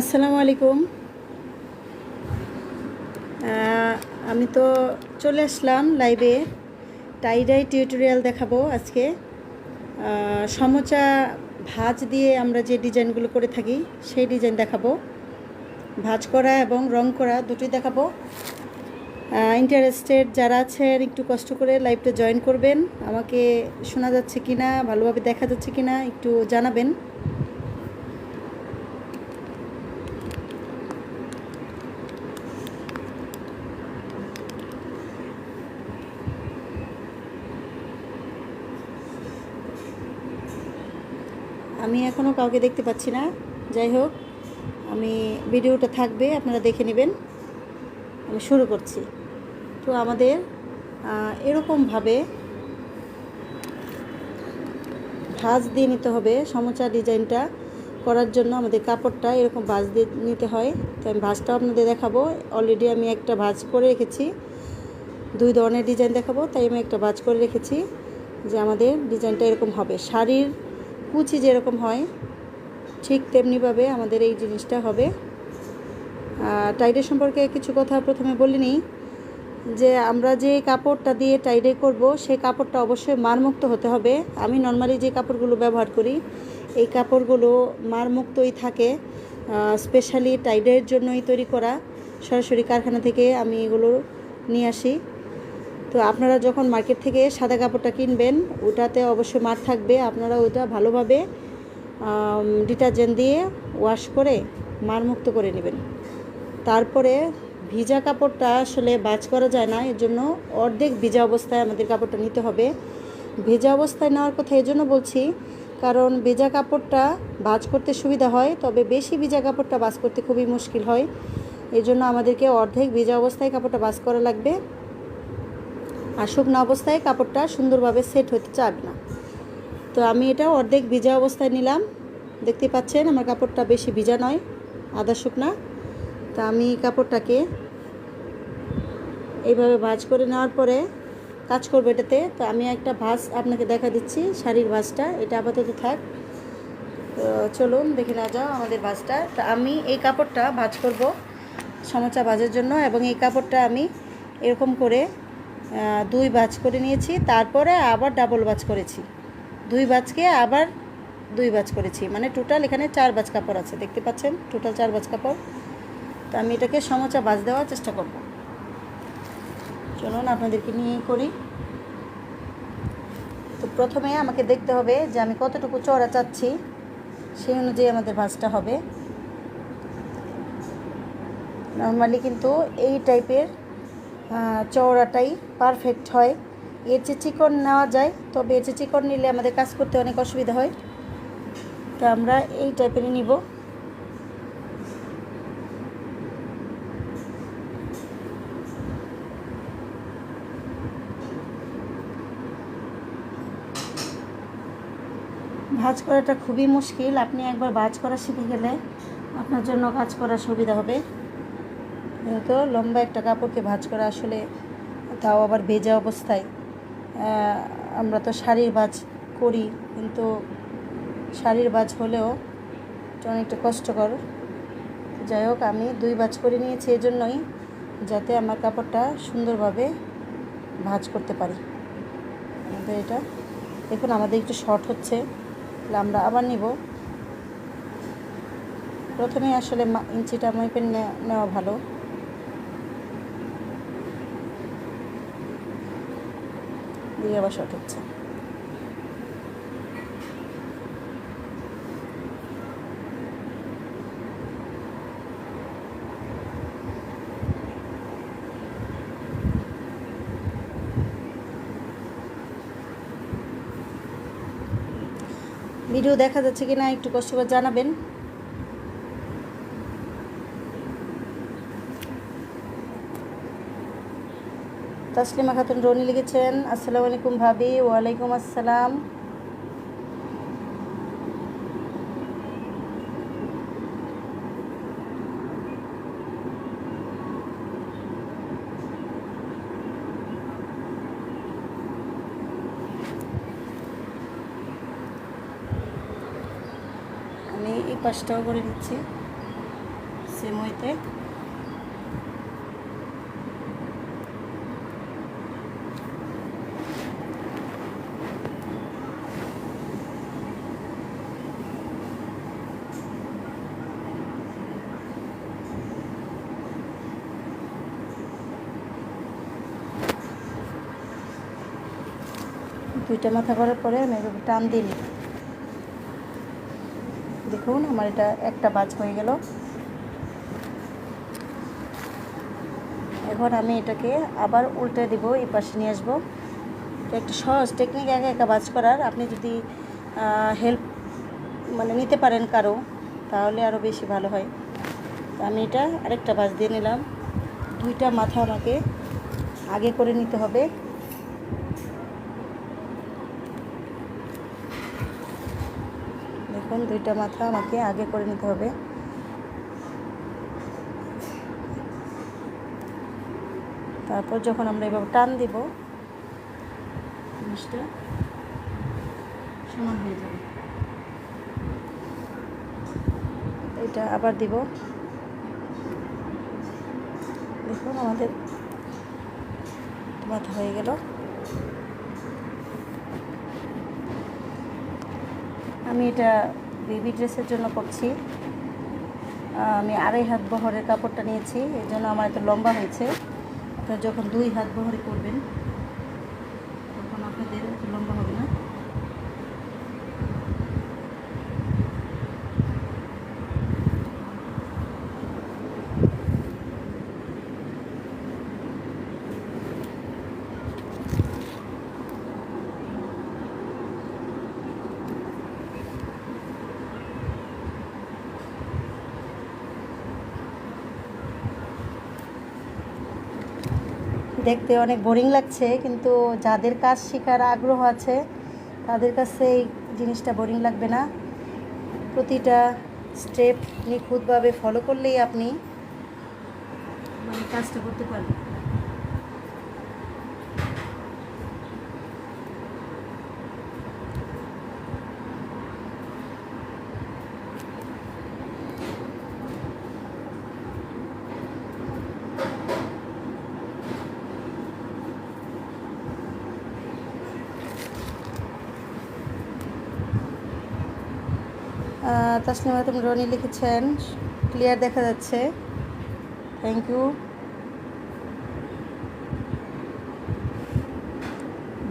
আসসালামু আলাইকুম। আমি তো চলে আসলাম লাইভে। টাই-ডাই টিউটোরিয়াল দেখাবো আজকে। সমোচা ভাঁজ দিয়ে আমরা যে ডিজাইনগুলো করে থাকি সেই ডিজাইন দেখাবো। ভাঁজ করা এবং রং করা দুটোই দেখাবো। ইন্টারেস্টেড যারা আছেন একটু কষ্ট করে লাইভটা জয়েন করবেন। আমাকে শোনা যাচ্ছে কি না, ভালোভাবে দেখা যাচ্ছে কি না একটু জানাবেন। আমি এখনও কাউকে দেখতে পাচ্ছি না। যাই হোক, ভিডিওটা থাকবে, আপনারা দেখে নেবেন। আমি শুরু করছি। তো আমাদের এরকমভাবে ভাঁজ দিয়ে নিতে হবে। সমোচা ডিজাইনটা করার জন্য আমাদের কাপড়টা এরকম ভাঁজ দিয়ে নিতে হয়। তো আমি ভাঁজটাও আপনাদের দেখাবো। অলরেডি আমি একটা ভাঁজ করে রেখেছি, দুই ধরনের ডিজাইন দেখাবো, তাই আমি একটা ভাঁজ করে রেখেছি যে আমাদের ডিজাইনটা এরকম হবে। শাড়ির কুচি যেরকম হয় ঠিক তেমনিভাবে আমাদের এই জিনিসটা হবে। টাইডাই সম্পর্কে কিছু কথা প্রথমে বলে নিই যে আমরা যে কাপড়টা দিয়ে টাইডাই করব সেই কাপড়টা অবশ্যই মারমুক্ত হতে হবে। আমি নর্মালি যে কাপড়গুলো ব্যবহার করি এই কাপড়গুলো মারমুক্তই থাকে। স্পেশালি টাইডাইয়ের জন্যই তৈরি করা, সরাসরি কারখানা থেকে আমি এগুলো নিয়ে আসি। তো আপনারা যখন মার্কেট থেকে সাদা কাপড়টা কিনবেন ওটাতে অবশ্যই মার থাকবে। আপনারা ওটা ভালোভাবে ডিটারজেন্ট দিয়ে ওয়াশ করে মারমুক্ত করে নেবেন। তারপরে ভিজা কাপড়টা আসলে ভাঁজ করা যায় না, এর জন্য অর্ধেক ভিজা অবস্থায় আমাদের কাপড়টা নিতে হবে। ভেজা অবস্থায় নেওয়ার কথা এই জন্য বলছি, কারণ ভেজা কাপড়টা ভাঁজ করতে সুবিধা হয়, তবে বেশি ভিজা কাপড়টা ভাঁজ করতে খুবই মুশকিল হয়। এই জন্য আমাদেরকে অর্ধেক ভিজা অবস্থায় কাপড়টা ভাঁজ করা লাগবে। আর শুকনো অবস্থায় কাপড়টা সুন্দরভাবে সেট হতে চাবে না। তো আমি এটা অর্ধেক ভিজা অবস্থায় নিলাম। দেখতে পাচ্ছেন আমার কাপড়টা বেশি ভিজা নয়, আধা শুকনা। তা আমি কাপড়টাকে এইভাবে ভাঁজ করে নেওয়ার পরে কাজ করবো এটাতে। তো আমি একটা ভাঁজ আপনাকে দেখা দিচ্ছি, শাড়ির ভাঁজটা। এটা আপাতত থাক। তো চলুন দেখে নেওয়া যাও আমাদের ভাঁজটা। তো আমি এই কাপড়টা ভাঁজ করব সমোচা ভাঁজের জন্য, এবং এই কাপড়টা আমি এরকম করে দুই ভাঁজ করে নিয়েছি। তারপরে আবার ডাবল ভাঁজ করেছি, দুই ভাঁজকে আবার দুই ভাঁজ করেছি, মানে টোটাল এখানে 4 ভাঁজ কাপড় আছে। দেখতে পাচ্ছেন টোটাল 4 ভাঁজ কাপড়। তো আমি এটাকে সমোচা ভাঁজ দেওয়ার চেষ্টা করব। চলুন আপনাদেরকে নিয়ে করি। তো প্রথমে আমাকে দেখতে হবে যে আমি কতটুকু চওড়া চাচ্ছি, সেই অনুযায়ী আমাদের ভাঁজটা হবে। নর্মালি কিন্তু এই টাইপের চওড়াটাই পারফেক্ট হয়। এর চেয়ে চিকন নেওয়া যায়, তবে এর চেয়ে চিকন নিলে আমাদের কাজ করতে অনেক অসুবিধা হয়। তো আমরা এই টাইপেরই নিব। ভাঁজ করাটা খুবই মুশকিল। আপনি একবার ভাঁজ করা শিখে গেলে আপনার জন্য কাজ করা সুবিধা হবে। কিন্তু লম্বা একটা কাপড়কে ভাঁজ করা আসলে, তাও আবার ভেজা অবস্থায়, আমরা তো শাড়ির ভাঁজ করি, কিন্তু শাড়ির ভাঁজ হলেও অনেকটা কষ্টকর। যাই হোক, আমি দুই ভাঁজ করে নিয়েছি এই জন্যই, যাতে আমার কাপড়টা সুন্দরভাবে ভাঁজ করতে পারি। আমাদের এটা দেখুন আমাদের একটু শর্ট হচ্ছে, তাহলে আমরা আবার নিব। প্রথমে আসলে ইঞ্চিটা মেপে নেওয়া ভালো। দিয়ে আবার শর্ট হচ্ছে। ভিডিও দেখা যাচ্ছে কি না একটু কষ্ট করে জানাবেন। তাসলিমা খাতুন রনি লিখেছেন, আসসালামু আলাইকুম ভাবি। ওয়ালাইকুম আসসালাম। আমি এই পাশটাও করে নিচ্ছি। দিব এতে। দুইটা মাথা করার পরে আমি এভাবে টান দিই। দেখুন আমার এটা একটা ভাঁজ হয়ে গেল। এখন আমি এটাকে আবার উল্টে দিব, এই পাশে নিয়ে আসবো। এটা একটা সহজ টেকনিক একা একা ভাঁজ করার। আপনি যদি হেল্প নিতে পারেন কারো, তাহলে আরও বেশি ভালো হয়। তো আমি এটা আরেকটা ভাঁজ দিয়ে নিলাম। দুইটা মাথা আমাকে আগে করে নিতে হবে। দেখুন দুইটা মাথা আমাকে আগে করে নিতে হবে। তারপর যখন আমরা এভাবে টান দিব, জিনিসটা সমান হয়ে যাবে। এটা আবার দিব। দেখুন আমাদের মাথা হয়ে গেল। আমি এটা বেবি ড্রেসের জন্য করছি। আমি 2.5 হাত বহরের কাপড়টা নিয়েছি, এই জন্য আমার এত লম্বা হয়েছে। আপনারা যখন 2 হাত বহরে করবেন তখন আপনাদের এত লম্বা হবে না। দেখতে অনেক বোরিং লাগছে, কিন্তু যাদের কাজ শেখার আগ্রহ আছে তাদের কাছে এই জিনিসটা বোরিং লাগবে না। প্রতিটা স্টেপ নিখুঁতভাবে ফলো করলেই আপনি কাজটা করতে পারবেন। তাসলিমা তুমি রনি লিখেছেন, ক্লিয়ার দেখা যাচ্ছে, থ্যাংক ইউ।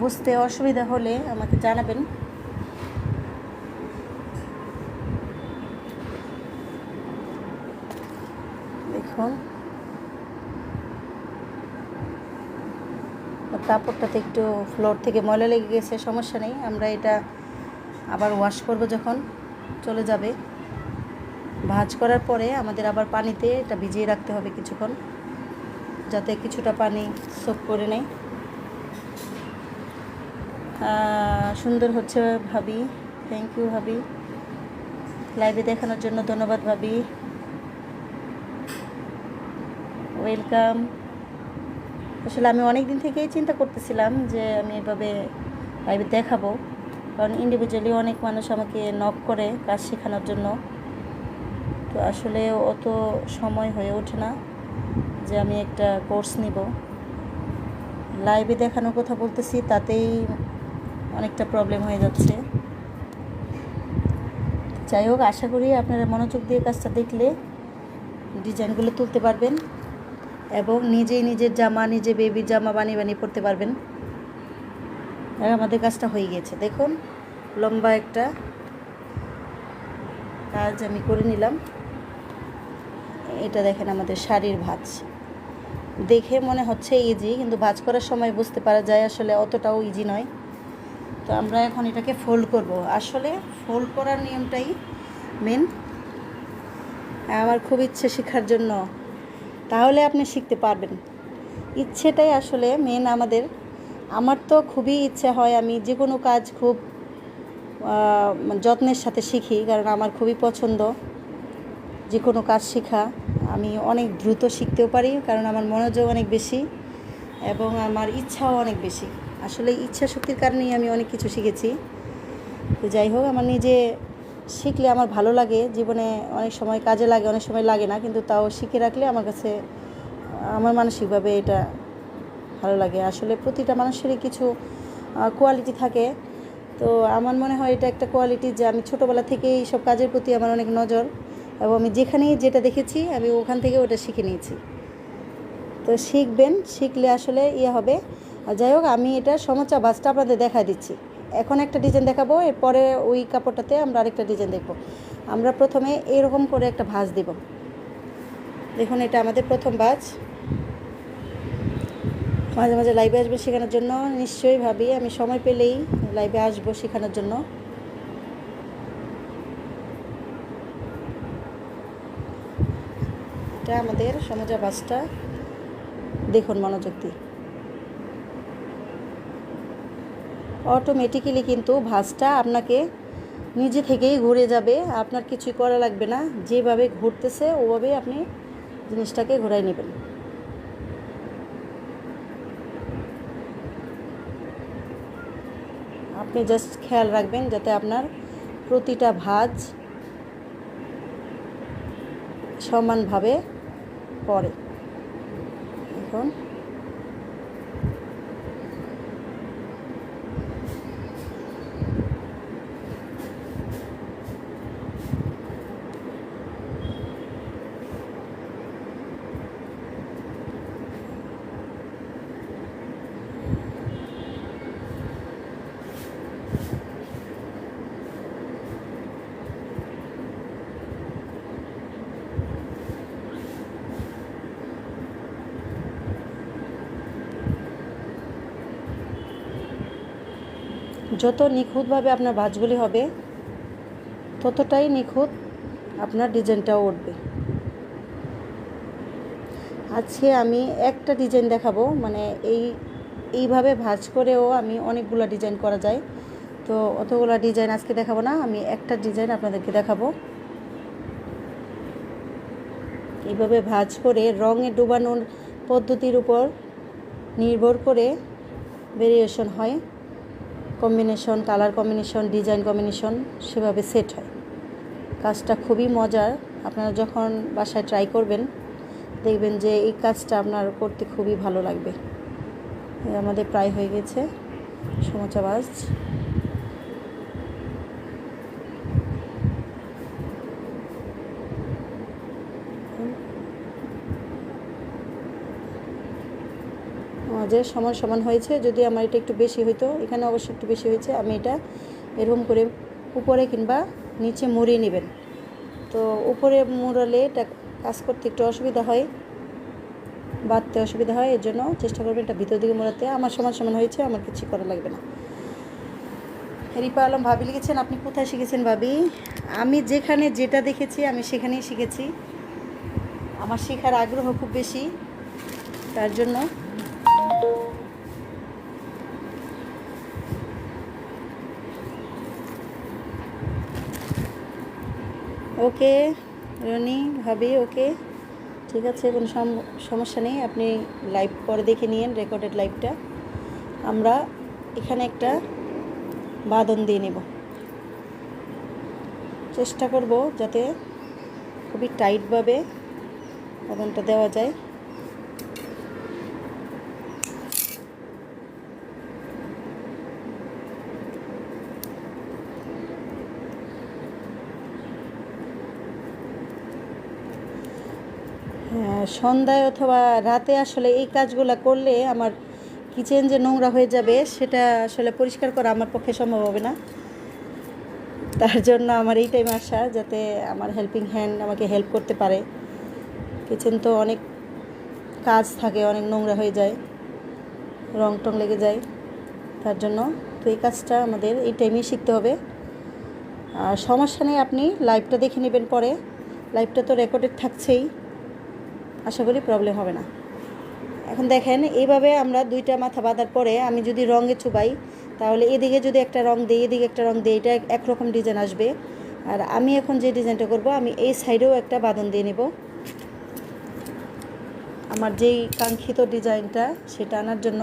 বুঝতে অসুবিধা হলে আমাকে জানাবেন। দেখুন কাপড়টাতে একটু ফ্লোর থেকে ময়লা লেগে গেছে, সমস্যা নেই, আমরা এটা আবার ওয়াশ করব যখন চলে যাবে। ভাঁজ করার পরে আমাদের আবার পানিতে এটা ভিজিয়ে রাখতে হবে কিছুক্ষণ, যাতে কিছুটা পানি সোক করে নেয়। সুন্দর হচ্ছে ভাবি, থ্যাংক ইউ ভাবি। লাইভে দেখানোর জন্য ধন্যবাদ ভাবি, ওয়েলকাম। আসলে আমি অনেক দিন থেকেই চিন্তা করতেছিলাম যে আমি এভাবে লাইভে দেখাবো, কারণ ইন্ডিভিজুয়ালি অনেক মানুষ আমাকে নক করে কাজ শেখানোর জন্য। তো আসলে অত সময় হয়ে ওঠে না যে আমি একটা কোর্স নিব। লাইভে দেখানোর কথা বলতেছি, তাতেই অনেকটা প্রবলেম হয়ে যাচ্ছে। যাই হোক, আশা করি আপনারা মনোযোগ দিয়ে কাজটা দেখলে ডিজাইনগুলো তুলতে পারবেন এবং নিজেই নিজের জামা, নিজে বেবির জামা বানিয়ে বানিয়ে পরতে পারবেন। আর আমাদের কাজটা হয়ে গেছে। দেখুন লম্বা একটা কাজ আমি করে নিলাম। এটা দেখেন আমাদের শাড়ির ভাঁজ। দেখে মনে হচ্ছে ইজি, কিন্তু ভাঁজ করার সময় বুঝতে পারা যায় আসলে অতটাও ইজি নয়। তো আমরা এখন এটাকে ফোল্ড করব। আসলে ফোল্ড করার নিয়মটাই মেন। আমার খুব ইচ্ছে শেখার জন্য, তাহলে আপনি শিখতে পারবেন। ইচ্ছেটাই আসলে মেন আমাদের। আমার তো খুবই ইচ্ছা হয় আমি যে কোনো কাজ খুব যত্নের সাথে শিখি, কারণ আমার খুবই পছন্দ যে কোনো কাজ শেখা। আমি অনেক দ্রুত শিখতেও পারি, কারণ আমার মনোযোগ অনেক বেশি এবং আমার ইচ্ছাও অনেক বেশি। আসলে ইচ্ছা শক্তির কারণেই আমি অনেক কিছু শিখেছি। তো যাই হোক, আমার নিজে শিখলে আমার ভালো লাগে, জীবনে অনেক সময় কাজে লাগে, অনেক সময় লাগে না, কিন্তু তাও শিখে রাখলে আমার কাছে আমার মানসিকভাবে এটা ভালো লাগে। আসলে প্রতিটা মানুষেরই কিছু কোয়ালিটি থাকে, তো আমার মনে হয় এটা একটা কোয়ালিটি যে আমি ছোটোবেলা থেকেই সব কাজের প্রতি আমার অনেক নজর, এবং আমি যেখানেই যেটা দেখেছি আমি ওখান থেকে ওটা শিখে নিয়েছি। তো শিখবেন, শিখলে আসলে হবে। আর যাই হোক, আমি এটা সমোচা ভাঁজটা আপনাদের দেখা দিচ্ছি। এখন একটা ডিজাইন দেখাবো, এরপরে ওই কাপড়টাতে আমরা আরেকটা ডিজাইন দেখব। আমরা প্রথমে এরকম করে একটা ভাঁজ দেব। দেখুন, এটা আমাদের প্রথম ভাঁজ। মাঝে মাঝে লাইভে আসবো শেখানোর জন্য, নিশ্চয়ই ভাবি আমি সময় পেলেই লাইভে আসবো শেখানোর জন্য। এটা আমাদের সমোচা ভাঁজটা, দেখুন মনোযোগ দিয়ে। অটোমেটিক্যালি কিন্তু ভাঁজটা আপনাকে নিজে থেকেই ঘুরে যাবে, আপনার কিছুই করা লাগবে না। যেভাবে ঘুরতেছে ওভাবেই আপনি জিনিসটাকে ঘোরাই নেবেন। আপনি জাস্ট খেয়াল রাখবেন যাতে আপনার প্রতিটা ভাঁজ সমানভাবে পড়ে। এখন যত নিখুঁতভাবে আপনার ভাঁজগুলি হবে ততটাই নিখুঁত আপনার ডিজাইনটাও উঠবে। আজকে আমি একটা ডিজাইন দেখাবো, মানে এইভাবে ভাঁজ করেও আমি অনেকগুলো ডিজাইন করা যায়। তো অতগুলো ডিজাইন আজকে দেখাবো না, আমি একটা ডিজাইন আপনাদেরকে দেখাবো। এইভাবে ভাঁজ করে রঙে ডুবানোর পদ্ধতির উপর নির্ভর করে ভেরিয়েশন হয়, combination, colour combination, design combination সেভাবে সেট হয়। কাজটা খুবই মজার, আপনারা যখন বাসায় ট্রাই করবেন দেখবেন যে এই কাজটা আপনার করতে খুবই ভালো লাগবে। আমাদের প্রায় হয়ে গেছে সমোচা ভাঁজ। আমাদের সমান সমান হয়েছে, যদি আমার এটা একটু বেশি হইতো, এখানে অবশ্যই একটু বেশি হয়েছে। আমি এটা এরকম করে উপরে কিংবা নিচে মুড়িয়ে নেবেন। তো উপরে মুড়ালে এটা কাজ করতে একটু অসুবিধা হয়, বাঁধতে অসুবিধা হয়, এর জন্য চেষ্টা করবেন এটা ভিতর দিকে মোড়াতে। আমার সমান সমান হয়েছে, আমার কিছু করা লাগবে না। রিপা আলম ভাবি লিখেছেন, আপনি কোথায় শিখেছেন ভাবি? আমি যেখানে যেটা দেখেছি আমি সেখানেই শিখেছি। আমার শেখার আগ্রহ খুব বেশি, তার জন্য। ওকে রনি ভাবি, ওকে ঠিক আছে, কোনো সমস্যা নেই। আপনি লাইভ পরে দেখে নিন, রেকর্ডেড লাইভটা। আমরা এখানে একটা বাঁধন দিয়ে নেব, চেষ্টা করব যাতে খুবই টাইটভাবে বাঁধনটা দেওয়া যায়। হ্যাঁ, সন্ধ্যায় অথবা রাতে আসলে এই কাজগুলো করলে আমার কিচেন যে নোংরা হয়ে যাবে সেটা আসলে পরিষ্কার করা আমার পক্ষে সম্ভব হবে না। তার জন্য আমার এই টাইমে আসা, যাতে আমার হেল্পিং হ্যান্ড আমাকে হেল্প করতে পারে। কিচেন তো অনেক কাজ থাকে, অনেক নোংরা হয়ে যায়, রং টং লেগে যায়, তার জন্য তো এই কাজটা আমাদের এই টাইমেই শিখতে হবে। আর সমস্যা নেই, আপনি লাইভটা দেখে নেবেন পরে, লাইভটা তো রেকর্ডেড থাকছেই, আশা করি প্রবলেম হবে না। এখন দেখেন, এইভাবে আমরা দুইটা মাথা বাঁধার পরে আমি যদি রঙে চুবাই, তাহলে এদিকে যদি একটা রং দিই, এদিকে একটা রং দিই, এটা একরকম ডিজাইন আসবে। আর আমি এখন যে ডিজাইনটা করব, আমি এই সাইডেও একটা বাঁধন দিয়ে নেব। আমার যেই কাঙ্ক্ষিত ডিজাইনটা সেটা আনার জন্য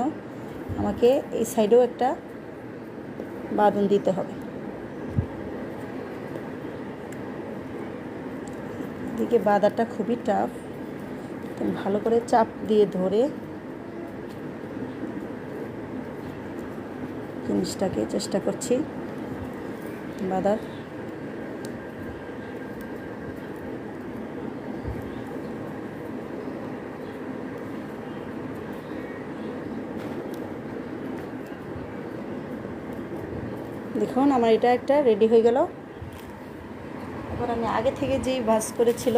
আমাকে এই সাইডেও একটা বাঁধন দিতে হবে। দিকে বাঁধাটা খুবই টাফ, ভালো করে চাপ দিয়ে ধরে জিনিসটাকে চেষ্টা করছি বাঁধার। দেখুন আমার এটা একটা রেডি হয়ে গেল। এবার আমি আগে থেকে যেই ভাঁজ করেছিল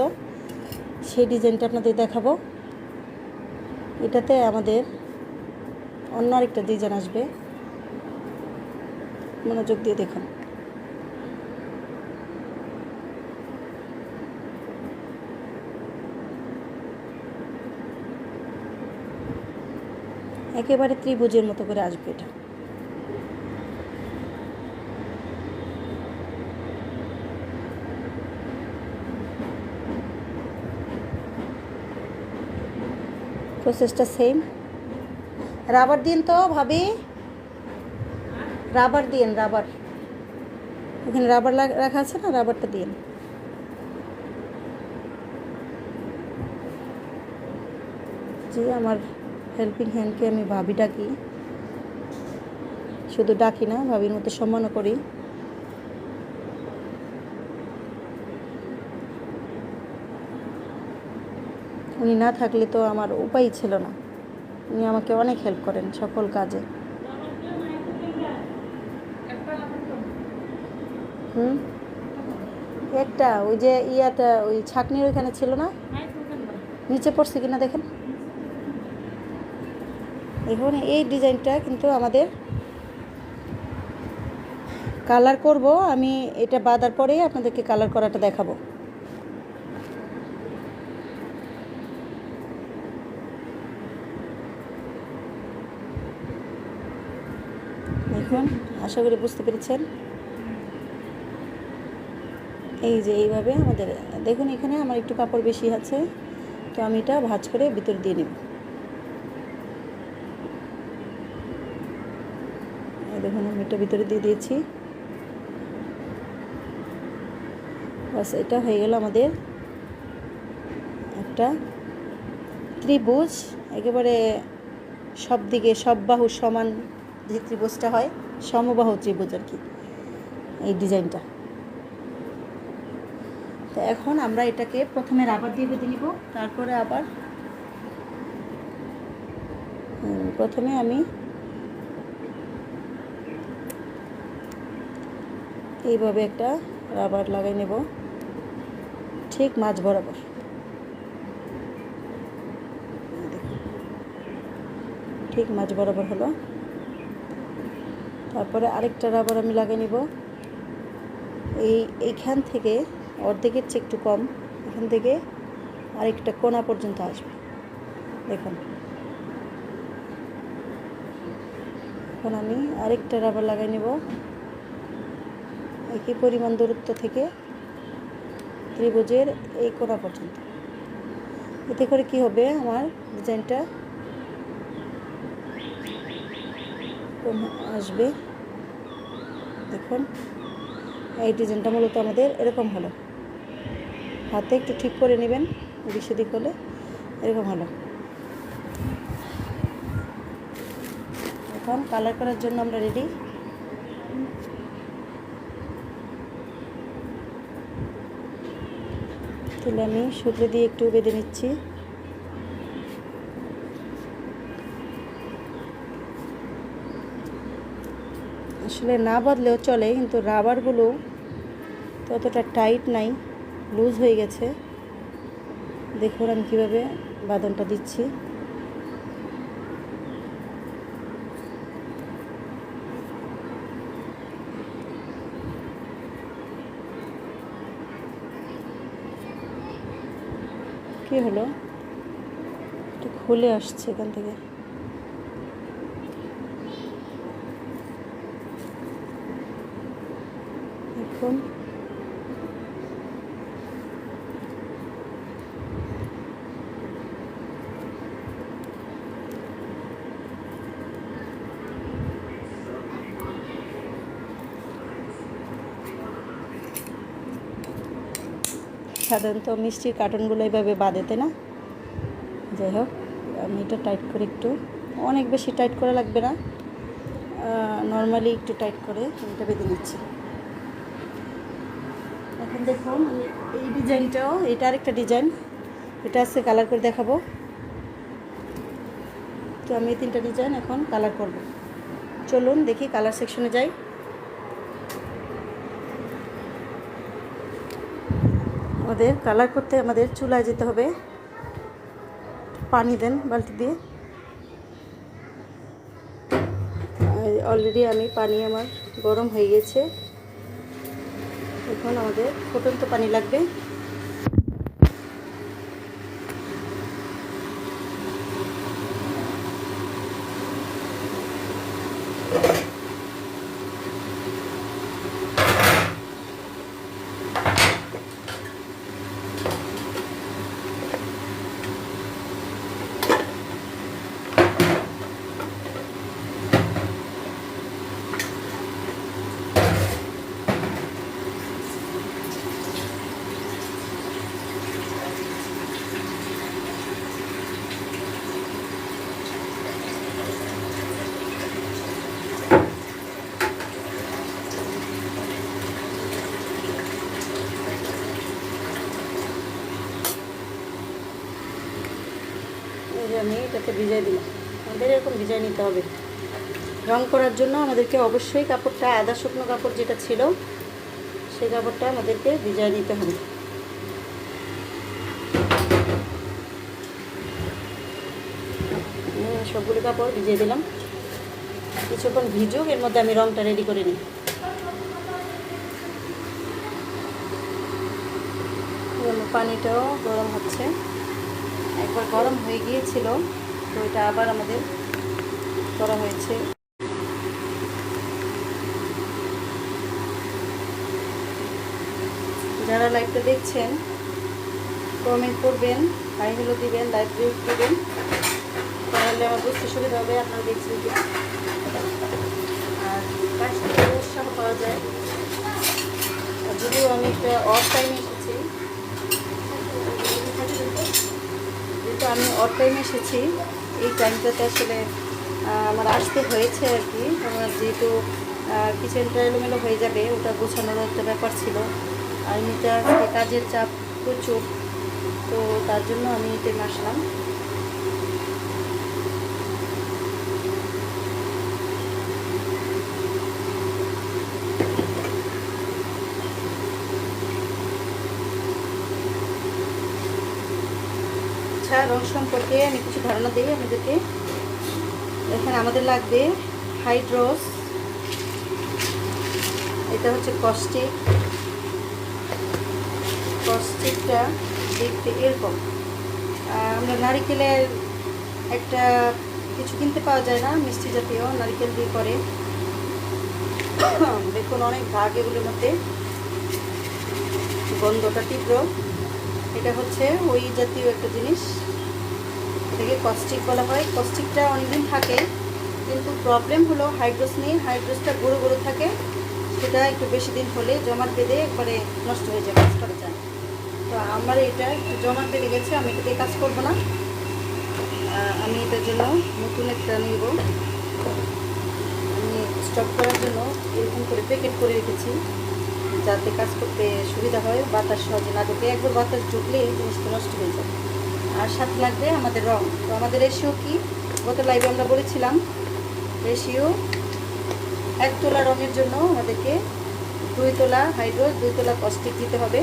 সেই ডিজাইনটা আপনাদের দেখাবো। এটাতে আমাদের অন্য আরেকটা ডিজাইন আসবে, মনোযোগ দিয়ে দেখুন। একেবারে ত্রিভুজের মতো করে আসবে এটা। প্রসেসটা সেম। রাবার দিন তো ভাবি, রাবার দিন, রাবার এখানে রাবার রাখা আছে না, রাবারটা দিন। জি, আমার হেল্পিং হ্যান্ডকে আমি ভাবি ডাকি, শুধু ডাকি না, ভাবির মতো সম্মানও করি। উনি না থাকলে তো আমার উপায় ছিল না। উনি আমাকে অনেক হেল্প করেন সকল কাজে। একটা ওই যে ইয়াটা ওই ছাকনির ওইখানে ছিল না, নিচে পড়ছে কিনা দেখেন। এখন এই ডিজাইনটা কিন্তু আমাদের কালার করব। আমি এটা বাঁধার পরে আপনাদেরকে কালার করাটা দেখাবো। এখন আশা করি বুঝতে পেরেছেন। এই যে এইভাবে আমাদের দেখুন, এখানে আমার একটু কাপড় বেশি আছে, তো আমি এটা ভাঁজ করে ভিতরে দিয়ে নেব। দেখুন আমি এটা ভিতরে দিয়ে দিয়েছি। বাস, এটা হয়ে গেল আমাদের একটা ত্রিভুজ। একেবারে সব দিকে সব বাহু সমান যে ত্রিভুজটা হয়, সমবাহু ত্রিভুজ আর কি, এই ডিজাইনটা। তো এখন আমরা এটাকে প্রথমে রাবার দিয়ে বেঁধে নিব, তারপরে আবার প্রথমে আমি এইভাবে একটা রাবার লাগাই নেব ঠিক মাঝ বরাবর। ঠিক মাঝ বরাবর হলো। তারপরে আরেকটা রাবার আমি লাগিয়ে নিব এইখান থেকে, অর্ধেকের চেয়ে একটু কম, এখান থেকে আরেকটা কোণা পর্যন্ত আসবে। দেখুন এখন আমি আরেকটা রাবার লাগিয়ে নেব একই পরিমাণ দূরত্ব থেকে ত্রিভুজের এই কোণা পর্যন্ত। এতে করে কি হবে, আমার ডিজাইনটা আসবে। দেখুন এই ডিজাইনটা মূলত আমাদের এরকম হলো। হাতে একটু ঠিক করে নেবেন, বেশি দিক হলে এরকম হলো। এখন কালার করার জন্য আমরা রেডি। তাহলে আমি সুতো দিয়ে একটু বেঁধে নিচ্ছি। আসলে না বাঁধলেও চলে, কিন্তু রাবারগুলো ততটা টাইট নাই, লুজ হয়ে গেছে। দেখুন আমি কীভাবে বাঁধনটা দিচ্ছি। কি হলো, একটু খুলে আসছে এখান থেকে। দেখুন সাধারণত মিষ্টির কার্টনগুলো এইভাবে বাঁধে, তাই না? যাই হোক, আমি এটা টাইট করে একটু, অনেক বেশি টাইট করা লাগবে না, নর্মালি একটু টাইট করে এটা বেঁধে নিচ্ছি। এখন দেখুন এই ডিজাইনটাও, এটা আরেকটা ডিজাইন, এটা আছে কালার করে দেখাবো। তো আমি এই 3টা ডিজাইন এখন কালার করব। চলুন দেখি, কালার সেকশনে যাই। আমাদের কালার করতে আমাদের চুলায় যেতে হবে। পানি দেন বালতি দিয়ে। অলরেডি আমি পানি আমার গরম হয়ে গেছে। এখন আমাদের ফুটন্ত পানি লাগবে। আমি এটাকে ভিজাই দিলাম। আমাদের এরকম ভিজাই নিতে হবে। রং করার জন্য আমাদেরকে অবশ্যই কাপড়টা, আদা শুকনো কাপড় যেটা ছিল সেই কাপড়টা আমাদেরকে ভিজাই নিতে হবে। সবগুলো কাপড় ভিজিয়ে দিলাম। কিছুক্ষণ ভিজুক, এর মধ্যে আমি রংটা রেডি করে নিই। পানিটাও গরম হচ্ছে, একবার গরম হয়ে গিয়েছিল, তো এটা আবার আমাদের করা হয়েছে। যারা লাইভটা দেখছেন কমেন্ট করবেন, হাই হ্যালো দিবেন, লাইভ রিভিউ দিবেন, তাহলে আমার বুঝতে সুবিধা হবে আপনারা দেখছেন কি। আর কাজ থেকে উৎসাহ পাওয়া যায়। আর যদিও আমি একটা অফ টাইমে এসেছি, যেহেতু আমি অফ টাইমে এসেছি, এই টাইমটাতে আসলে আমার আসতে হয়েছে আর কি। আমার যেহেতু কিচেনটা এলোমেলো হয়ে যাবে, ওটা গোছানোর একটা ব্যাপার ছিল। আর এমনিতে আজকে কাজের চাপ প্রচুর, তো তার জন্য আমি এতে আসলাম। আচ্ছা, রং সম্পর্কে আমি কিছু ধারণা দিই আমাদেরকে। এখানে আমাদের লাগবে হাইড্রোস, এটা হচ্ছে কস্টিক। কস্টিকটা দেখতে এরকম। আমরা নারিকেলের একটা কিছু কিনতে পাওয়া যায় না, মিষ্টি জাতীয়, নারিকেল দিয়ে করে। দেখুন অনেক ভাগ এগুলোর মধ্যে, গন্ধটা তীব্র। এটা হচ্ছে ওই জাতীয় একটা জিনিস, এটাকে কস্টিক বলা হয়। কস্টিকটা অনেকদিন থাকে, কিন্তু প্রবলেম হলো হাইড্রোস নিয়ে। হাইড্রোসটা গুঁড়ো গুঁড়ো থাকে, সেটা একটু বেশি দিন হলে জমাট বেঁধে একবারে নষ্ট হয়ে যাবে, নষ্ট হয়ে যায়। তো আমার এটা একটু জমাট বেঁধে গেছে, আমি এটাতে কাজ করবো না। আমি এটার জন্য নতুন একটা নিব। আমি স্টক করার জন্য এরকম করে প্যাকেট করে রেখেছি, যাতে কাজ করতে সুবিধা হয়, বাতাস সহজে না ঢুকে। একবার বাতাস ঢুকলে জিনিসটা নষ্ট হয়ে যায়। আর সাথে লাগবে আমাদের রং। তো আমাদের রেশিও কি, গত লাইভে আমরা বলেছিলাম, রেশিও 1 তোলা রঙের জন্য আমাদেরকে 2 তোলা হাইড্রোস, 2 তোলা কস্টিক দিতে হবে।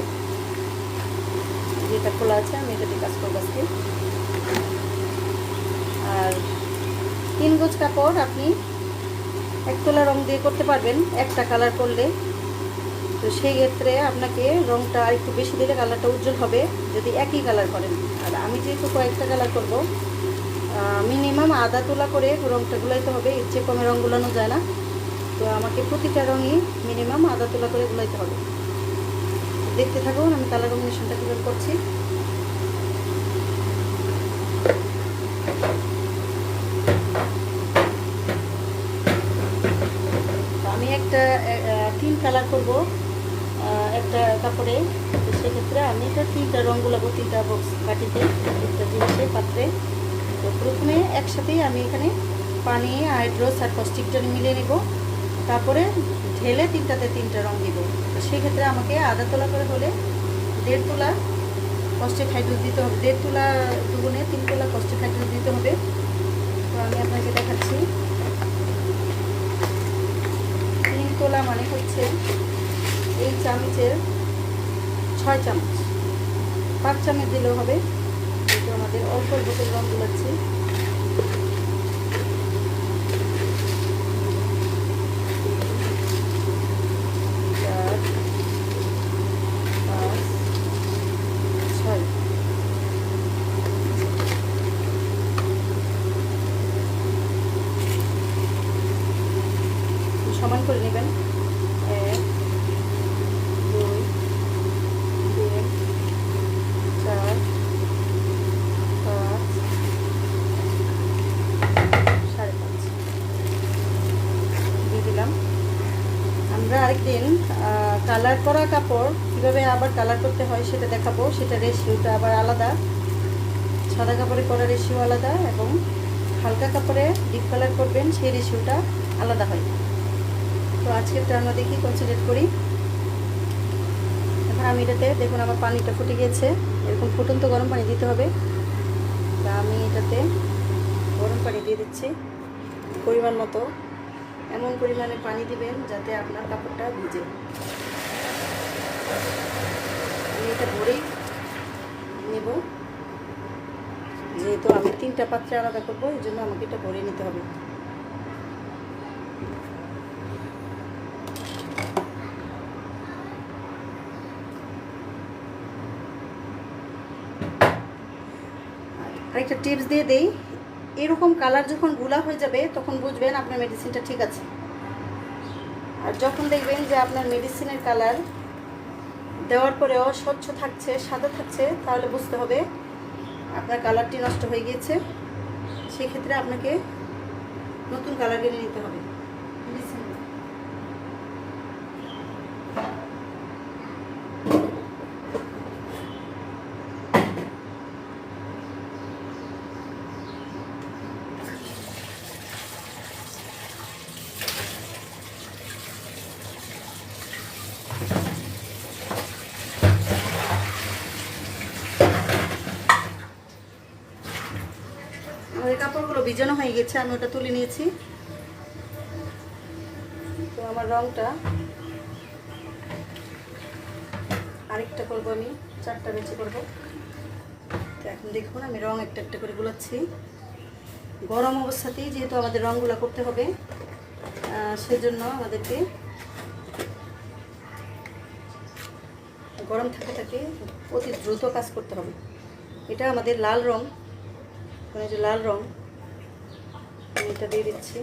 যেটা খোলা আছে, আমি এটাতে কাজ করবো আজকে। আর 3 গজ কাপড় আপনি 1 তোলা রং দিয়ে করতে পারবেন, একটা কালার করলে। তো সেই ক্ষেত্রে আপনাকে রংটা একটু বেশি দিলে কালারটা উজ্জ্বল হবে, যদি একই কালার করেন। আর আমি যেহেতু কয়েকটা কালার করব, মিনিমাম আধা তোলা করে রংটা গুলাইতে হবে, এর চেয়ে কমে রং গুলানো যায় না। তো আমাকে প্রতিটা রঙই মিনিমাম আধা তোলা করে গুলাইতে হবে। দেখতে থাকুন আমি কালার কম্বিনেশনটা কীভাবে করছি। আমি একটা 3 কালার করব একটা কাপড়ে, সেক্ষেত্রে আমি এটা 3টা রঙ গুলাবো, 3টা বক্স বাটিতে, 3টা জিনিসে পাত্রে। তো প্রথমে একসাথেই আমি এখানে পানি, হাইড্রোস আর কস্টিকটা মিলিয়ে নেব, তারপরে ঢেলে 3টাতে 3টা রঙ দিব। তো সেক্ষেত্রে আমাকে আধা তোলা করে হলে 1.5 তোলা কস্টিক হাইড্রোস দিতে হবে, 1.5 তোলা দুগুণে 3 তোলা কস্টিক হাইড্রোস দিতে হবে। তো আমি আপনাকে দেখাচ্ছি। 3 তোলা মানে হচ্ছে এই চামচের 6 চামচ, 5 চামচ দিলেও হবে। কিন্তু আমাদের অল্প বোতল রঙ গুলাচ্ছি। সমান করে নেবেন। 1 2 3 4 5 5.5 দিয়ে দিলাম। আমরা আরেকদিন কালার করা কাপড় কীভাবে আবার কালার করতে হয় সেটা দেখাবো। সেটা রেশিওটা আবার আলাদা, সাদা কাপড়ে করা রেশিও আলাদা এবং হালকা কাপড়ে ডিপ কালার করবেন সেই রেশিওটা আলাদা হয়। তো আজকেরটা আমরা দেখি, কনসেন্ট্রেট করি। এখন আমি এটাতে দেখুন আমার পানিটা ফুটে গিয়েছে, এরকম ফুটন্ত গরম পানি দিতে হবে। তা আমি এটাতে গরম পানি দিয়ে দিচ্ছি পরিমাণ মতো। এমন পরিমাণে পানি দিবেন যাতে আপনার কাপড়টা ভিজে। আমি এটা ভরেই নেব, যেহেতু আমি 3টা পাত্রে আলাদা করবো, এই জন্য আমাকে এটা ভরে নিতে হবে। আরেকটা টিপস দিয়ে দেই, এরকম কালার যখন গুলা হয়ে যাবে তখন বুঝবেন আপনার মেডিসিনটা ঠিক আছে। আর যখন দেখবেন যে আপনার মেডিসিনের কালার দেওয়ার পরেও স্বচ্ছ থাকছে, সাদা থাকছে, তাহলে বুঝতে হবে আপনার কালারটি নষ্ট হয়ে গিয়েছে। সেক্ষেত্রে আপনাকে নতুন কালার কিনে নিতে হবে। আমাদের কাপড়গুলো ভিজানো হয়ে গেছে, আমি ওটা তুলে নিয়েছি। তো আমার রংটা আরেকটা করবো, আমি 4টা বেছে করবো। তো এখন দেখুন আমি রং একটা একটা করে গুলাচ্ছি। গরম অবস্থাতেই যেহেতু আমাদের রঙগুলো করতে হবে, সেজন্য আমাদেরকে গরম থাকে থাকে অতি দ্রুত কাজ করতে হবে। এটা আমাদের লাল রং, মানে যে লাল রং, আমি এটা দিয়ে দিচ্ছি।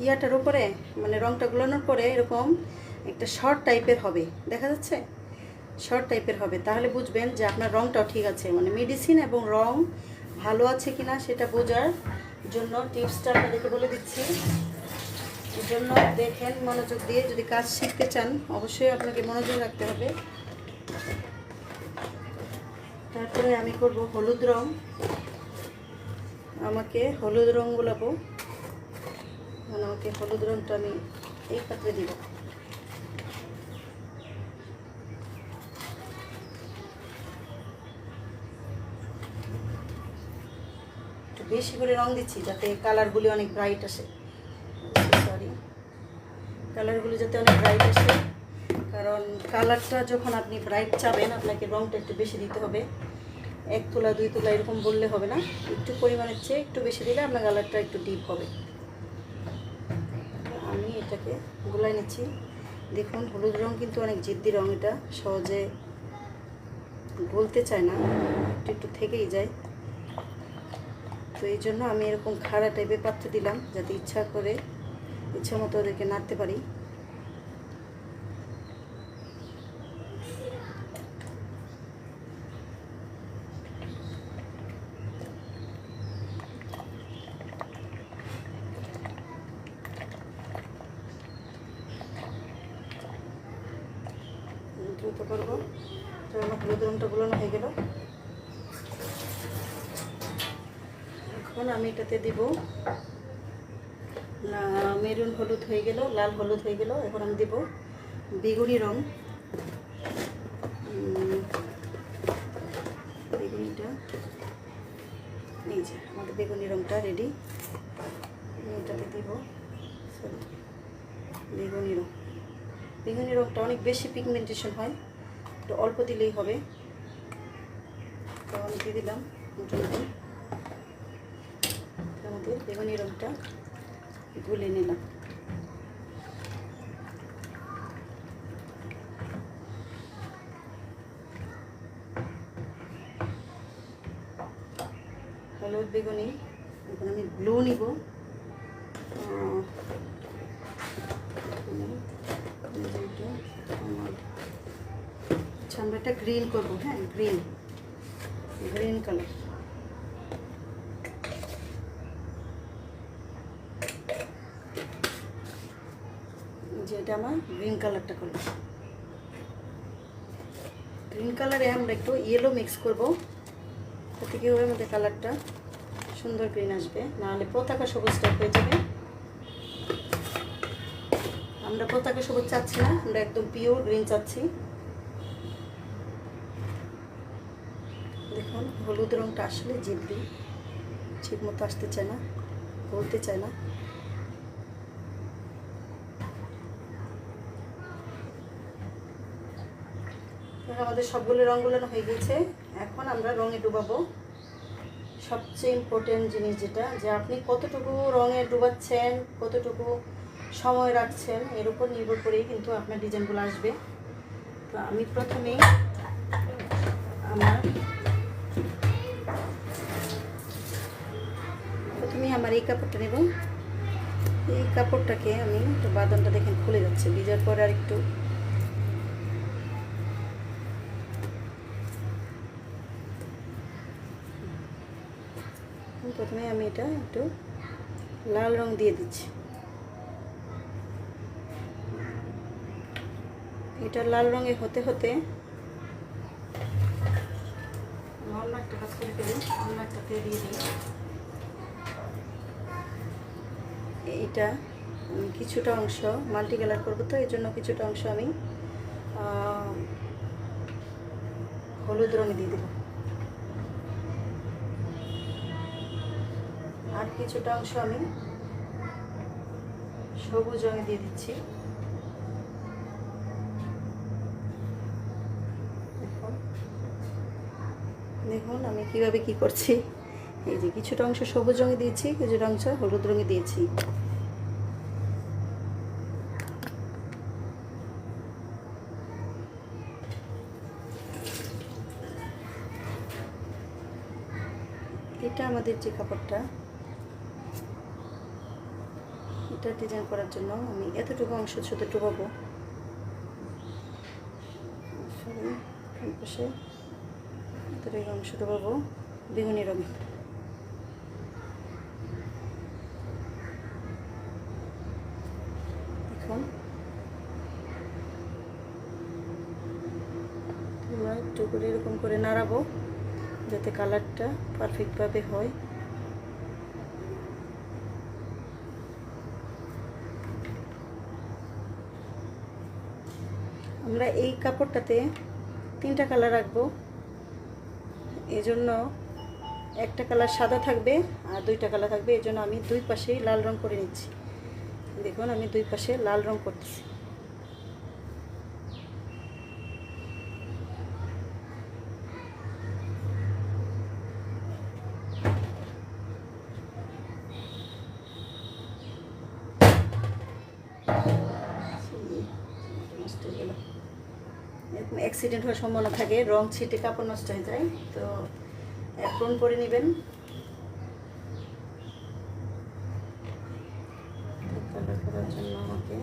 ইয়াটার উপরে মানে রংটা গুলানোর পরে এরকম একটা শর্ট টাইপের হবে, দেখা যাচ্ছে শর্ট টাইপের হবে। তাহলে বুঝবেন যে আপনার রংটাও ঠিক আছে, মানে মেডিসিন এবং রং ভালো আছে কিনা সেটা বোঝার জন্য টিপসটা আপনাদেরকে বলে দিচ্ছি। এর জন্য দেখেন মনোযোগ দিয়ে, যদি কাজ শিখতে চান অবশ্যই আপনাকে মনোযোগ রাখতে হবে। তারপরে আমি করব হলুদ রং। আমাকে হলুদ রং গুলাবো, আমাকে হলুদ রংটা আমি এই পাত্রে দিব। একটু বেশি করে রং দিচ্ছি যাতে কালারগুলি অনেক ব্রাইট আসে। সরি, কালারগুলি যাতে অনেক ব্রাইট আসে, কারণ কালারটা যখন আপনি ব্রাইট চাবেন আপনাকে রংটা একটু বেশি দিতে হবে। 1 তোলা 2 তোলা এরকম বললে হবে না, একটু পরিমাণের চেয়ে একটু বেশি দিলে আপনার কালারটা একটু ডিপ হবে। আমি এটাকে গোলাই নিচ্ছি। দেখুন হলুদ রং কিন্তু অনেক জিদ্দি রং, এটা সহজে গলতে চায় না, একটু একটু থেকেই যায়। তো এই জন্য আমি এরকম খাড়া টাইপের পাত্রে দিলাম যাতে ইচ্ছা মতো ওদেরকে নাড়তে পারি। অল্প করবো। তো আমার হলুদ রঙটা গুলানো হয়ে গেল। এখন আমি এটাতে দিব মেরুন হলুদ হয়ে গেল, লাল হলুদ হয়ে গেল। এখন আমি দেব বেগুনি রং। বেগুনিটা এই যে আমাদের বেগুনি রংটা রেডি। এটাতে দিব বেগুনি রং। বেগুনি রংটা অনেক বেশি পিগমেন্টেশন হয়, একটু অল্প দিলেই হবে। তো আমি দিয়ে দিলাম মোটামুটি। আমাদের বেগুনি রংটা গুলে নিলাম। হলুদ বেগুনি। এখন আমি ব্লু নিব। আচ্ছা, আমরা একটা গ্রিন করবো। হ্যাঁ, গ্রিন কালার। যেটা আমার গ্রিন কালারটা করবো। গ্রিন কালারে আমরা একটু ইয়েলো মিক্স করবো, তাতে কি হবে আমাদের কালারটা সুন্দর গ্রিন আসবে, নাহলে পতাকা সবুজ টাইপ হয়ে যাবে। আমরা পতাকা সবুজ চাচ্ছি না, আমরা একদম পিওর গ্রিন চাচ্ছি। দেখুন হলুদ রঙটা আসলে জিদ্দি, ঠিক মতো আসতে চায় না, বলতে চায় না। আমাদের সবগুলো রঙগুলো হয়ে গেছে। এখন আমরা রঙে ডুবাবো। সবচেয়ে ইম্পর্টেন্ট জিনিস যেটা, যে আপনি কতটুকু রঙে ডুবাচ্ছেন, কতটুকু সময় রাখছেন, এর উপর নির্ভর করেই কিন্তু আপনার ডিজাইনগুলো আসবে। তো আমি প্রথমেই আমার এই কাপড়টা নেব। এই কাপড়টাকে আমি একটু বাদামটা দেখেন খুলে যাচ্ছে, ভিজার পরে আর একটু প্রথমে আমি এটা একটু লাল রং দিয়ে দিচ্ছি। এটা লাল রঙে হতে হতে অন্য একটা কাজ করে ফেলি, অন্য একটাতে দিয়ে দিই। এইটা কিছুটা অংশ মাল্টি কালার করবো, তো এই জন্য কিছুটা অংশ আমি হলুদ রঙে দিয়ে দেব, আর কিছুটা অংশ আমি সবুজ রঙে দিয়ে দিচ্ছি। দেখুন আমি কিভাবে কি করছি। এই যে কিছুটা অংশ সবুজ রঙে দিয়েছি, কিছুটা অংশ হলুদ রঙে দিয়েছি। এটা আমাদের যে কাপড়টা, এটা ডিজাইন করার জন্য আমি এতটুকু অংশ শুধু ডুবাবো। পাশে এতটুকু অংশ ডুবাবো বেগুনি রঙে। এখন আমরা একটু করে এরকম করে নাড়াবো, যাতে কালারটা পারফেক্টভাবে হয়। আমরা এই কাপড়টাতে 3টা কালার রাখবো, এজন্য একটা কালার সাদা থাকবে আর 2টা কালার থাকবে। এই জন্য আমি দুই পাশেই লাল রং করে নিচ্ছি। দেখুন আমি দুই পাশে লাল রং করতেছি। এরকম অ্যাক্সিডেন্ট হওয়ার সম্ভাবনা থাকে, রং ছিটে কাপড় নষ্ট হয়ে যায়, তো অ্যাপ্রন করে নেবেন। কালার করার জন্য আমাকে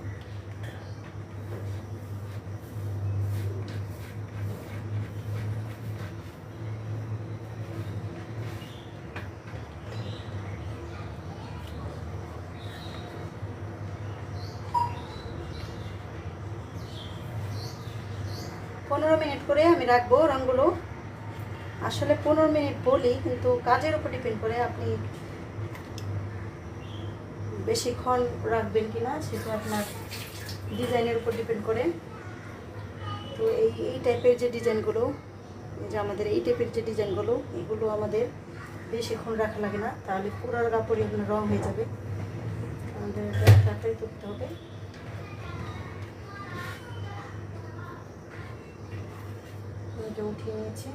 15 মিনিট করে আমি রাখবো রঙগুলো। আসলে 15 মিনিট বলি, কিন্তু কাজের উপর ডিপেন্ড করে আপনি বেশিক্ষণ রাখবেন কিনা, সেটা আপনার ডিজাইনের উপর ডিপেন্ড করে। তো এই টাইপের যে ডিজাইনগুলো, এই যে আমাদের এই টাইপের যে ডিজাইনগুলো, এগুলো আমাদের বেশিক্ষণ রাখা লাগে না, তাহলে পুরো কাপড়ে রং হয়ে যাবে। আমাদের এটা তাড়াতাড়ি করতে হবে। এটা উঠিয়ে নিয়েছি।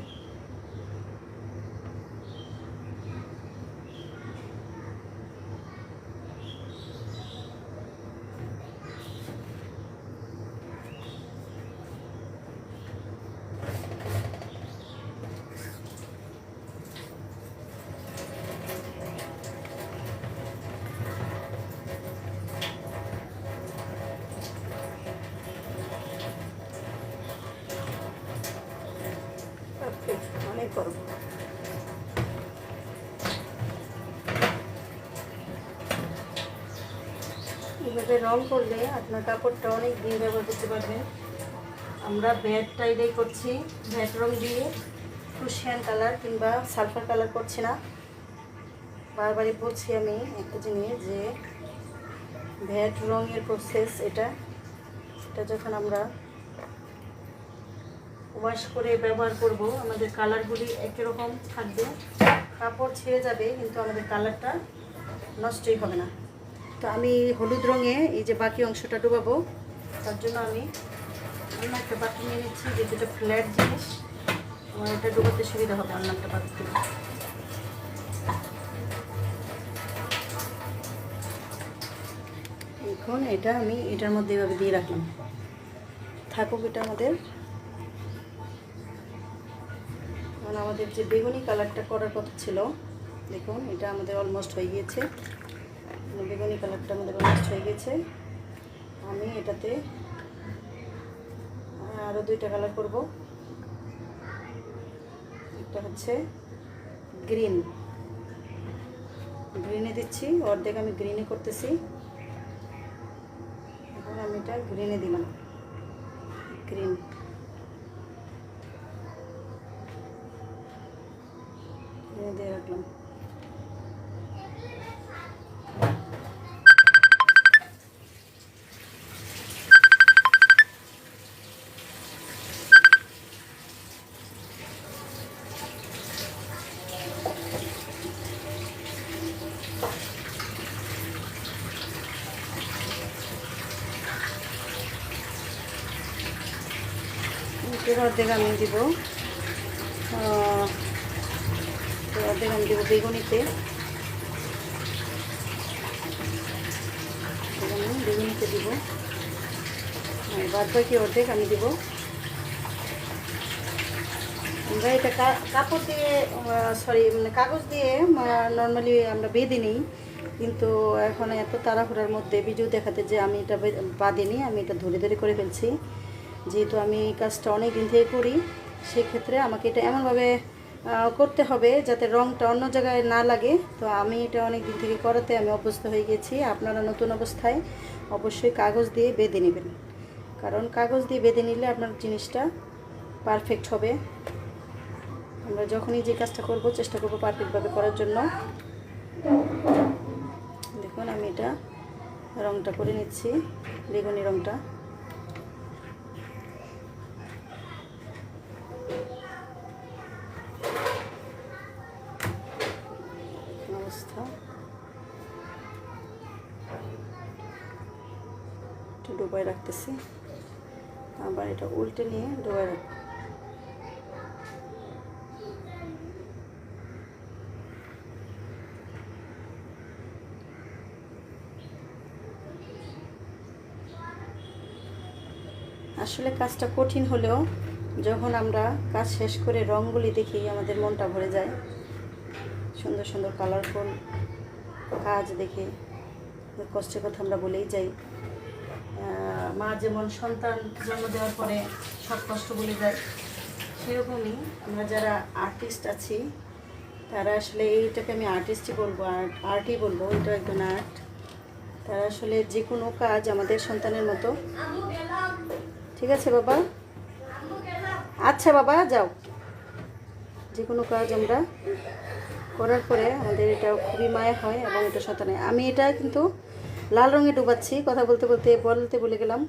অনেক গরম। এভাবে রং করলে আপনার কাপড়টা অনেক দিন ব্যবহার করতে পারবেন। আমরা ভ্যাটটা এটাই করছি, ভ্যাট রং দিয়ে ক্রুশিয়ান কালার কিংবা সালফার কালার করছি না। বারবারই বলছি আমি একটা জিনিস, যে ভ্যাট রঙের প্রসেস এটা যখন আমরা ওয়াশ করে ব্যবহার করব, আমাদের কালারগুলি একই রকম থাকবে, কাপড় ছেড়ে যাবে কিন্তু আমাদের কালারটা নষ্টই হবে না। তো আমি হলুদ রঙে এই যে বাকি অংশটা ডুবাবো, তার জন্য আমি অন্য একটা পাত্র নিয়ে নিচ্ছি, যেটা ফ্ল্যাট জিনিস, আমার এটা ডুবাতে সুবিধা হবে অন্য একটা পাত্র। এখন এটা আমি এটার মধ্যে এভাবে দিয়ে রাখলাম, থাকুক এটা আমাদের। কারণ আমাদের যে বেগুনি কালারটা করার কথা ছিল, দেখুন এটা আমাদের অলমোস্ট হয়ে গিয়েছে, বেগুনি কালারটা আমাদের অলমোস্ট হয়ে গেছে। আমি এটাতে আরও 2টা কালার করব। একটা হচ্ছে গ্রিনে দিচ্ছি, অর্ধেক আমি গ্রিনে করতেছি। এখন আমি এটা গ্রিনে দিলাম, গ্রিন। দিয়ে রাখলাম। অর্ধেক আমি দিব বেগুনিতে, দিব। বাদ বাকি অর্ধেক আমি দিব। আমরা এটা কাপড় দিয়ে কাগজ দিয়ে নর্মালি আমরা বেঁধে নিই, কিন্তু এখন এত তাড়াহুড়ার মধ্যে ভিডিও দেখাতে যে আমি এটা বাঁধিনি, আমি এটা ধরে ধরে করে ফেলছি। যেহেতু আমি এই কাজটা অনেক দিন থেকে করি, সেক্ষেত্রে আমাকে এটা এমনভাবে করতে হবে যাতে রঙটা অন্য জায়গায় না লাগে। তো আমি এটা অনেক দিন থেকে করাতে আমি অভ্যস্ত হয়ে গেছি। আপনারা নতুন অবস্থায় অবশ্যই কাগজ দিয়ে বেঁধে নেবেন, কারণ কাগজ দিয়ে বেঁধে নিলে আপনার জিনিসটা পারফেক্ট হবে। আমরা যখনই যে কাজটা করব চেষ্টা করব পারফেক্টভাবে করার জন্য। দেখুন আমি এটা রঙটা করে নিচ্ছি, বেগুনি রঙটা। অবস্থা একটু ডুবাই রাখতেছি, আবার এটা উল্টে নিয়ে ডুবাই রাখবো। আসলে কাজটা কঠিন হলেও যখন আমরা কাজ শেষ করে রঙগুলি দেখি আমাদের মনটা ভরে যায়। সুন্দর সুন্দর কালারফুল কাজ দেখে কষ্টের কথা আমরা বলেই যাই। মা যেমন সন্তান জন্ম দেওয়ার পরে সব কষ্ট বলে যায়, সেরকমই আমরা যারা আর্টিস্ট আছি তারা আসলে এইটাকে আমি আর্টিস্টই বলবো, আর্টই বলবো, এটা একজন আর্ট। তারা আসলে যে কোনো কাজ আমাদের সন্তানের মতো। ঠিক আছে বাবা, আচ্ছা বাবা যাও। যে কোনো কাজ আমরা করার পরে আমাদের এটা খুবই মায়া হয় এবং এটা শতানে। আমি এটা কিন্তু লাল রঙে ডুবাচ্ছি, কথা বলতে বলতে বলে গেলাম,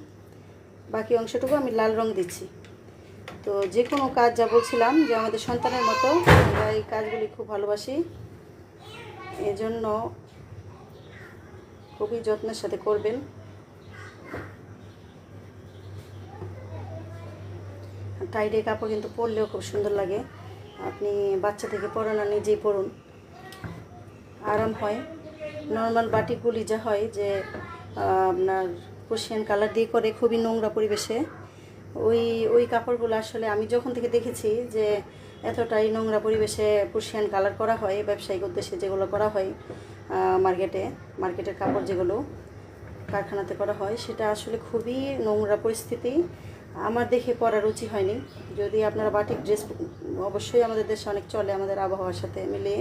বাকি অংশটুকু আমি লাল রং দিচ্ছি। তো যে কোনো কাজ যা বলছিলাম যে আমাদের সন্তানের মতো আমরা এই কাজগুলি খুব ভালোবাসি, এজন্য খুবই যত্নের সাথে করবেন। টাইডে কাপড় কিন্তু পরলেও খুব সুন্দর লাগে। আপনি বাচ্চা থেকে পরান আর নিজেই পরুন, আরাম হয়। নর্মাল বাটিকগুলি যা হয় যে আপনার পার্সিয়ান কালার দিয়ে করে খুবই নোংরা পরিবেশে, ওই কাপড়গুলো আসলে আমি যখন থেকে দেখেছি যে এতটাই নোংরা পরিবেশে পার্সিয়ান কালার করা হয় ব্যবসায়িক উদ্দেশ্যে, যেগুলো করা হয় মার্কেটের কাপড় যেগুলো কারখানাতে করা হয়, সেটা আসলে খুবই নোংরা পরিস্থিতি। আমার দেখে পরার রুচি হয়নি। যদি আপনারা বাটিক ড্রেস অবশ্যই আমাদের দেশে অনেক চলে, আমাদের আবহাওয়ার সাথে মিলিয়ে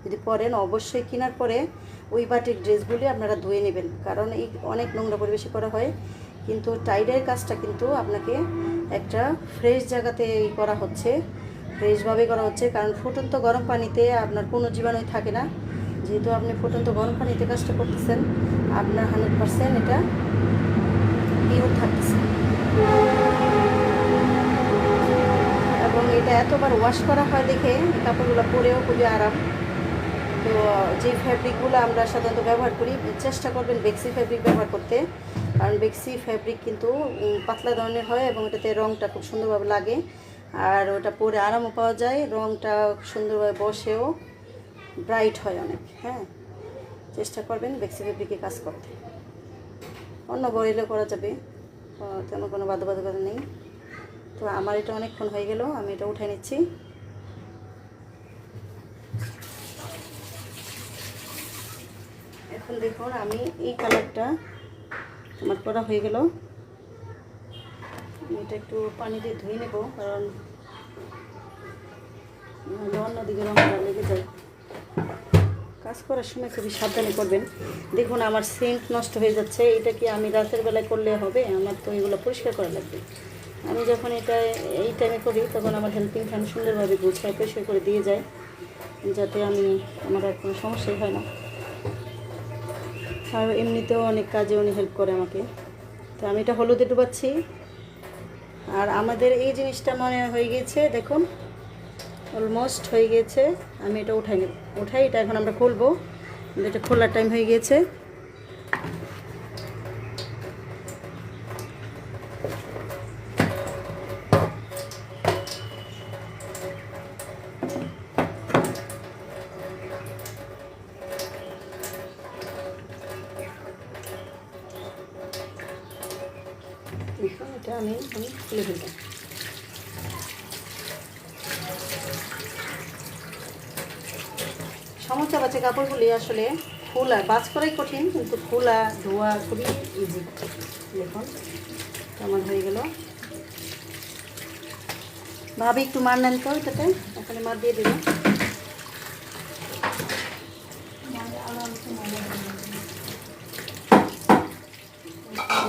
যদি পরেন, অবশ্যই কেনার পরে ওই বাটিক ড্রেসগুলি আপনারা ধুয়ে নেবেন, কারণ এই অনেক নোংরা পরিবেশে করা হয়। কিন্তু টাইডের কাজটা কিন্তু আপনাকে একটা ফ্রেশ জায়গাতে করা হচ্ছে, ফ্রেশভাবে করা হচ্ছে, কারণ ফুটন্ত গরম পানিতে আপনার কোনো জীবাণুই থাকে না। যেহেতু আপনি ফুটন্ত গরম পানিতে কাজটা করতেছেন, আপনার 100% এটা পিওর থাকতেছে। এবং এটা এতবার ওয়াশ করা হয় দেখে কাপড়গুলো পরেও খুবই আরাম। তো যে ফ্যাব্রিকগুলো আমরা সাধারণত ব্যবহার করি, চেষ্টা করবেন বেক্সি ফ্যাব্রিক ব্যবহার করতে, কারণ বেক্সি ফ্যাব্রিক কিন্তু পাতলা ধরনের হয় এবং এটাতে রঙটা খুব সুন্দরভাবে লাগে, আর ওটা পরে আরামও পাওয়া যায়, রঙটা সুন্দরভাবে বসেও ব্রাইট হয় অনেক। হ্যাঁ, চেষ্টা করবেন বেক্সি ফ্যাব্রিকে কাজ করতে। অন্য বয়েলেও করা যাবে, তেমন কোনো বাধ্যবাধকতা নেই। তো আমার এটা অনেকক্ষণ হয়ে গেল, আমি এটা উঠে নিচ্ছি। এখন দেখুন আমি এই কালারটা আমার করা হয়ে গেল। আমি এটা একটু পানি দিয়ে ধুয়ে নেব, কারণ অন্যদিকে রঙটা লেগে যায়। কাজ করার সময় খুবই সাবধানে করবেন। দেখুন আমার সেন্ট নষ্ট হয়ে যাচ্ছে, এটা কি আমি রাতের বেলায় করলে হবে? আমার তো এগুলো পরিষ্কার করা লাগবে। আমি যখন এটা এই টাইমে করি তখন আমার হেল্পিং হ্যান্ড সুন্দরভাবে গুছায় পরিষ্কার করে দিয়ে যায়, যাতে আমার আর কোনো সমস্যাই হয় না। আর এমনিতেও অনেক কাজে উনি হেল্প করে আমাকে। তো আমি এটা হলুদে ডুবাচ্ছি। আর আমাদের এই জিনিসটা মনে হয়ে গিয়েছে, দেখুন অলমোস্ট হয়ে গিয়েছে। আমি এটা উঠাই এটা এখন আমরা খুলবো, এটা খোলার টাইম হয়ে গিয়েছে। এটা আমি খুলে ফেলবো। সমস্যা বাচ্চা কাপড়গুলি আসলে খোলা বাজ করাই কঠিন, কিন্তু খোলা ধোয়া খুবই ইজি। দেখুন কেমন হয়ে গেল। ভাবি একটু মার নেন তো এটাতে, এখানে মার দিয়ে দিল।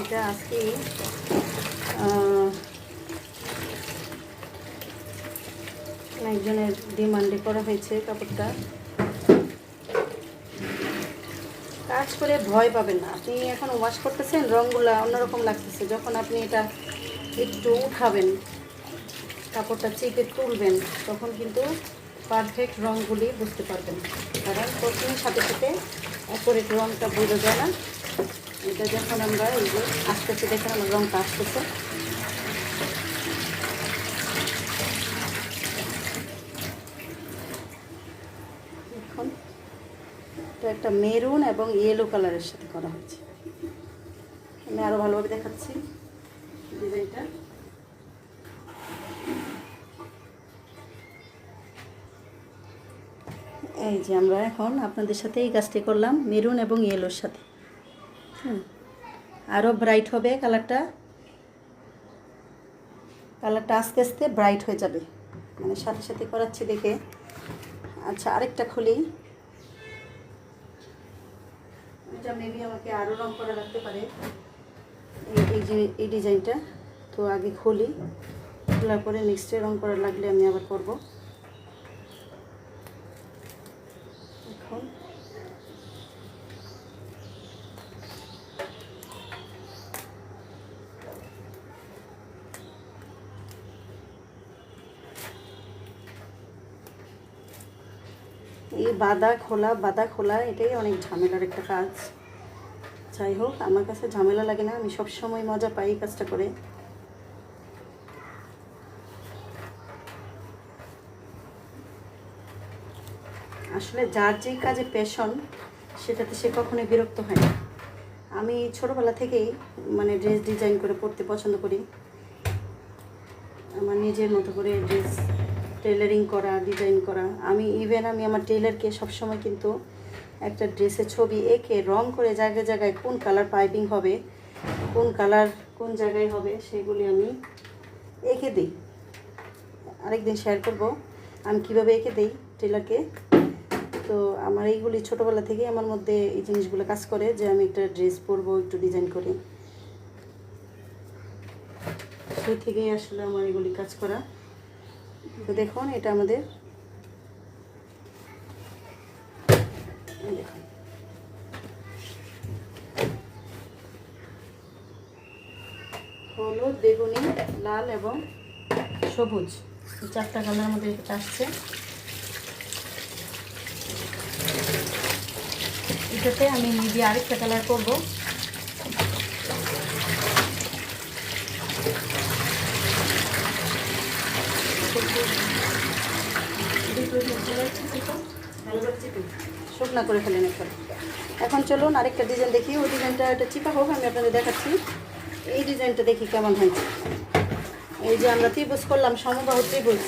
এটা আজকে একজনের ডিমান্ডে করা হয়েছে কাপড়টা। কাজ করে ভয় পাবেন না। আপনি এখন ওয়াশ করতেছেন, রঙগুলো অন্যরকম লাগতেছে, যখন আপনি এটা একটু উঠাবেন, কাপড়টা চেপে তুলবেন, তখন কিন্তু পারফেক্ট রঙগুলি বুঝতে পারবেন। কারণ প্রথমের সাথে সাথে অ্যাকুরেট রঙটা বোঝা যায় না। এটা যখন আমরা এই যে আস্তে আস্তে দেখেন আমার রঙটা আসতেছে, এখন এটা একটা মেরুন এবং ইয়েলো কালারের সাথে করা হয়েছে। আমি আরও ভালোভাবে দেখাচ্ছি ডিজাইনটা। এই যে আমরা এখন আপনাদের সাথে এই কাজটি করলাম মেরুন এবং ইয়েলোর সাথে। আরও ব্রাইট হবে কালারটা আস্তে আস্তে ব্রাইট হয়ে যাবে, মানে সাথে সাথে করাচ্ছি দেখে। আচ্ছা আরেকটা খুলি, এটা মেবি আমাকে আরও রং করা লাগতে পারে এই ডিজাইনটা। তো আগে খুলি। এগুলো করে নেক্সটে রং করা লাগলে আমি আবার করব। এখন এই বাঁধা খোলা এটাই অনেক ঝামেলার একটা কাজ। যাই হোক, আমার কাছে ঝামেলা লাগে না, আমি সবসময় মজা পাই এই কাজটা করে। আসলে যার যেই কাজে প্যাশন সেটাতে সে কখনোই বিরক্ত হয় না। আমি ছোটোবেলা থেকেই মানে ড্রেস ডিজাইন করে পরতে পছন্দ করি। আমার নিজের মতো করে ড্রেস টেলারিং করা, ডিজাইন করা। আমি আমার টেলারকে সবসময় কিন্তু একটা ড্রেসের ছবি এঁকে রং করে জায়গায় জায়গায় কোন কালার পাইপিং হবে, কোন কালার কোন জায়গায় হবে, সেগুলি আমি এঁকে দিই। আরেকদিন শেয়ার করব আমি কীভাবে এঁকে দিই টেলারকে। তো আমার এইগুলি ছোটোবেলা থেকেই আমার মধ্যে এই জিনিসগুলো কাজ করে যে আমি একটা ড্রেস পরবো, একটু ডিজাইন করি। সেই থেকেই আসলে আমার এগুলি কাজ করা। তো দেখুন, এটা আমাদের হলুদ, বেগুনি, লাল এবং সবুজ, এই 4টা কালার আমাদের এটা আসছে। এটাতে আমি নিজে আরেকটা কালার করব। শুকনা করে ফেলেন এখন চলুন আরেকটা ডিজাইন দেখি। ওই ডিজাইনটা এটা চিপা হোক, আমি আপনাদের দেখাচ্ছি। এই ডিজাইনটা দেখি কেমন হয়েছে। এই যে আমরা ত্রিভুজ করলাম, সমবাহু ত্রিভুজ,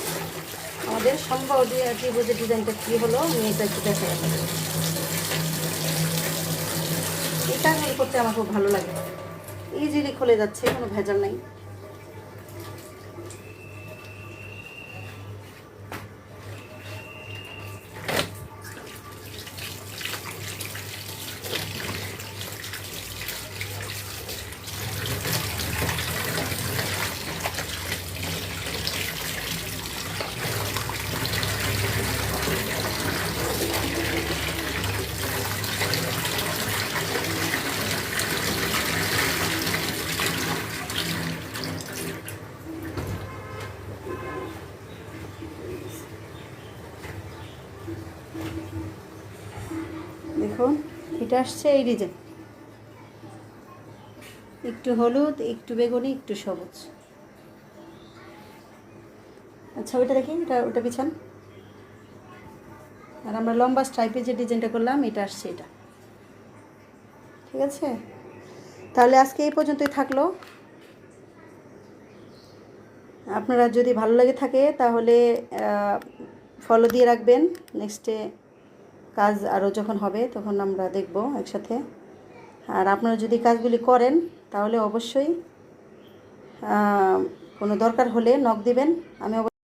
আমাদের সমবাহু ত্রিভুজের ডিজাইনটা কী হলো আমি এটা একটু দেখা যাবো। এই কাজগুলো করতে আমার খুব ভালো লাগে, ইজিলি খুলে যাচ্ছে, কোনো ভেজাল নাই। দেখুন, এটা আসছে এই ডিজাইন, একটু হলুদ, একটু বেগুনি, একটু সবুজ। আচ্ছা, ওইটা দেখি, ওটা পিছান। আর আমরা লম্বা স্ট্রাইপে যে ডিজাইনটা করলাম এটা আসছে এটা। ঠিক আছে, তাহলে আজকে এই পর্যন্তই থাকলো। আপনারা যদি ভালো লাগে থাকে তাহলে ফলো দিয়ে রাখবেন। নেক্সটে কাজ আরও যখন হবে তখন আমরা দেখব একসাথে। আর আপনারা যদি কাজগুলি করেন তাহলে অবশ্যই কোনো দরকার হলে নক দিবেন। আমি